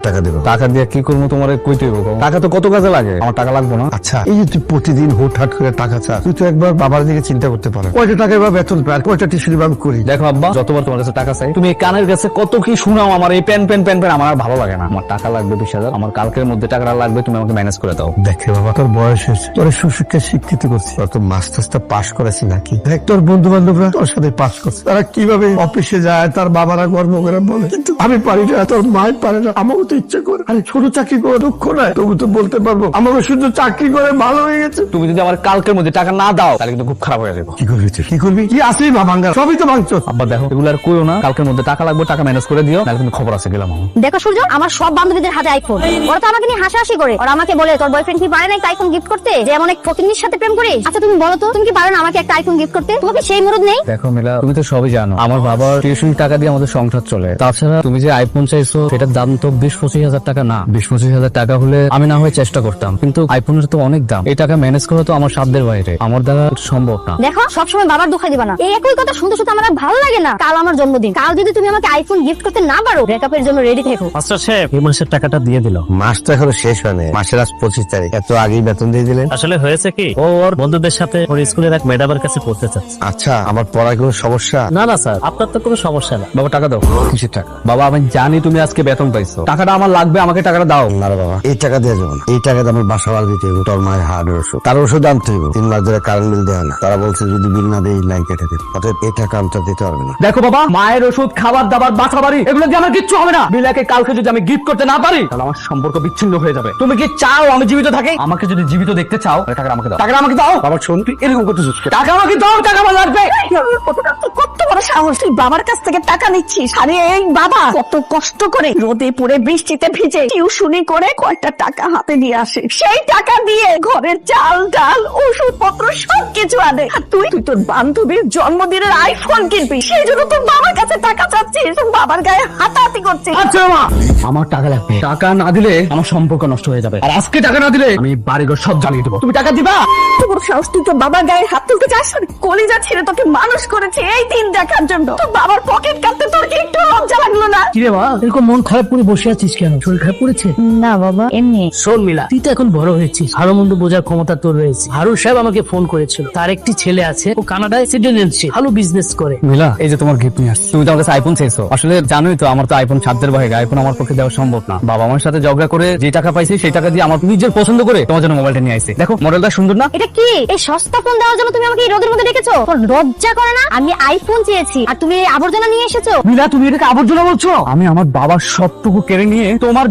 টাকা দেবো। টাকা দিয়ে কি করবো তোমার কইতে হইব? টাকা তো কত কাজে লাগে, আমার টাকা লাগবে না। আচ্ছা, এই যে তুই প্রতিদিন হুটহাট করে টাকা চাস, তুই তো একবার বাবার দিকে চিন্তা করতে পারো, কয়টা টাকা এবার বেতন পায়, কয়টা টিউশন আমি করি। দেখো আব্বা, যতবার তোমার কাছে টাকা চাই তুমি এই কানের কাছে কত কি শুনাও, আমার এই প্যান আমার আর ভালো লাগে না। আমার টাকা লাগবে 20,000, আমার কালকের মধ্যে টাকাটা লাগবে, তুমি আমাকে ম্যানেজ করে দাও। দেখে বাবা, তোর বয়স হয়েছে, তোর সুশিক্ষা শিক্ষিত করছি, তোর মাস্টার্সটা পাস করেছি নাকি? দেখ তোর বন্ধু বান্ধবরা তোর সাথে পাস করছে, তারা কিভাবে অফিসে যায়, তার বাবারা গর্ব করে বলে, কিন্তু আমি পারি না, তোর মাই পারে না। আমাকে তো ইচ্ছে করে, আরে ছোট চাকরি করে দুঃখ নাই, তবু তো বলতে পারবো আমাকে শুধু চাকরি করে ভালো হয়ে গেছে। তুমি যদি আমার কালকের মধ্যে টাকা না দাও তাহলে কিন্তু খুব খারাপ হয়ে যাবে। কি করবি তুই? কি করবি? কি আসলি বা ভাঙ্গা, সবই তো ভাঙছ। আব্বা দেখো, এগুলো আর কইও না, কালকের মধ্যে টাকা লাগবে, টাকা ম্যানেজ করে দিও, নাহলে কিন্তু খবর আছে। গেলাম আমি। দেখো সূর্য, আমার সব বান্ধবীদের হাতে আইফোন, ওরা তো আমাকে নিয়ে হাসাহাসি করে, ওরা আমাকে বলে তোর বয়ফ্রেন্ড কি পারে না একটা আইফোন গিফট করতে, যে এমন এক ফকিন্নির সাথে প্রেম করিস। আচ্ছা তুমি বলো তো, তুমি কি পারো না আমাকে একটা আইফোন গিফট করতে? তোমাকে সেই মুরুদ নেই? দেখো মিলা, তুমি তো সবই জানো, আমার বাবার টিউশন টাকা দিয়ে আমাদের সংসার চলে। তাছাড়া তুমি যে আইফোন চাইছো, সেটার দাম তো 20-25 হাজার টাকা না। 20-25 হাজার টাকা হলে আমি না হয় চেষ্টা করতাম, কিন্তু আইফোনের তো অনেক দাম, এই টাকা ম্যানেজ করা তো আমার সাধ্যের বাইরে, আমার দ্বারা সম্ভব না। দেখো, সবসময় বাবার দুঃখ দিবা না, এই একই কথা শুনতে শুনতে আমার আর ভালো লাগে না। কাল আমার জন্মদিন, কাল যদি তুমি আমাকে আইফোন গিফট করতে না পারো, ব্রেকআপের জন্য রেডি থেকো। মাস্টার সাহেব, এই মাসের টাকাটা দিয়ে দিল। মাস তো এখনো শেষ হয়নি, মাসের আজ 25 তারিখ, এত আগেই বেতন দিয়ে দিলেন। আসলে হয়েছে কি, ও ওর বন্ধুদের সাথে ওর স্কুলের এক ম্যাডামের কাছে পড়তে চাচ্ছে। আচ্ছা, আমার পড়ার কোনো সমস্যা? না না স্যার, আপনার তো কোনো সমস্যা না। বাবা টাকা দাও। কিসের টাকা? বাবা আমি জানি তুমি আজকে বেতন পাইছো, টাকাটা আমার লাগবে, আমাকে টাকাটা দাও। না রে বাবা, এই টাকা দেওয়া যাবে না, এই টাকা দিয়ে আমার বাসা ভাড়া দিতে হবে, তোর মায়ের হার্টের ওষুধ, তার ওষুধ আনতে হবে, 3 মাস ধরে কারেন্ট বিল দেওয়া না, তারা বলছে যদি বিল না দেয় লাইন কেটে দেবে, অতএব এই টাকা আমি তো দিতে পারবে না। দেখো বাবা, মায়ের ওষুধ, খাবার দাবার, বাসা বাড়ি, এগুলো দিয়ে আমার কিচ্ছু হবে না। বিলাকে কালকে যদি আমি গিফট করতে না পারি, তাহলে আমার সম্পর্ক বিচ্ছিন্ন হয়ে যাবে। তুমি কি চাও আমি জীবিত থাকি? আমাকে যদি জীবিত দেখতে চাও, তাহলে টাকা আমাকে দাও। টাকা আমাকে দাও। বাবা শোন, তুই এরকম করতেছিস কেন? টাকা আমাকে দাও, টাকা আমার লাগবে। কত বড় সাহস, তুই বাবার কাছ থেকে টাকা নিচ্ছিস? আরে এই বাবা কত কষ্ট করে রোদে পুড়ে বৃষ্টিতে ভিজে টিউশনি করে কয়টা টাকা হাতে নিয়ে আসে, সেই টাকা দিয়ে ঘরের চাল ডাল ওষুধপত্র সবকিছু আনে। আর তুই তোর বান্ধবীর জন্মদিনের আইফোন কিনবি, সেই জন্য তোর বাবার কাছে টাকা চাচ্ছিস, তোর বাবার গায়ে হাতাহাতি করছিস। আচ্ছা মা, আমার টাকা লাগবে, টাকা না দিলে আমার সম্পর্ক নষ্ট হয়ে যাবে, আর আজকে টাকা না দিলে আমি বাড়িঘর সব জ্বালিয়ে দেবো। তুমি টাকা দিবা? কত বড় সাহস, তুই তোর বাবার গায়ে হাত তুলতে চাস? কলিজা ছেড়ে তোকে মানুষ করেছে এই দিন দেখার জন্য, তোর বাবার পকেট কাটতে তোর কি একটু লজ্জা লাগলো না? কিরে মা, এরকম মন খারাপ করে বসে আছিস কেন? শরীর খারাপ করেছে? না বাবা, এমনি। শোন মিলা, তুই তো এখন বড় হয়েছিস, ভালো মন্দ বোঝার ক্ষমতা তোর রয়েছে। হারুন সাহেব আমাকে ফোন করেছিল, তার একটি ছেলে আছে, ও কানাডায় সিটিজেনশিপ, ভালো বিজনেস করে। মিলা, এই যে তোমার গিফট নিয়ে আসছি। তুমি তো আমার কাছে আইফোন চাইছো, আসলে জানোই তো আমার তো আইফোন সাধ্যের বাইরে, আইফোন আমার পক্ষে দেওয়া সম্ভব না। বাবা আমার সাথে ঝগড়া করে যে টাকা পাইছি, সেই টাকা দিয়ে আমার নিজের পছন্দ করে তোমার জন্য মোবাইলটা নিয়ে আসছি। দেখো মডেলটা সুন্দর না? এটা কি, এই সস্তা ফোন দেওয়ার জন্য তুমি আমাকে এই রোদের মধ্যে ডেকেছো? তোর লজ্জা করে না? আমি আইফোন চেয়েছি আর তুমি এই আবর্জনা নিয়ে এসেছো। মিলা, তুমি এটাকে আবর্জনা বলছো? আমি আমার বাবার সবটুকু কেড়ে নিয়ে তোমার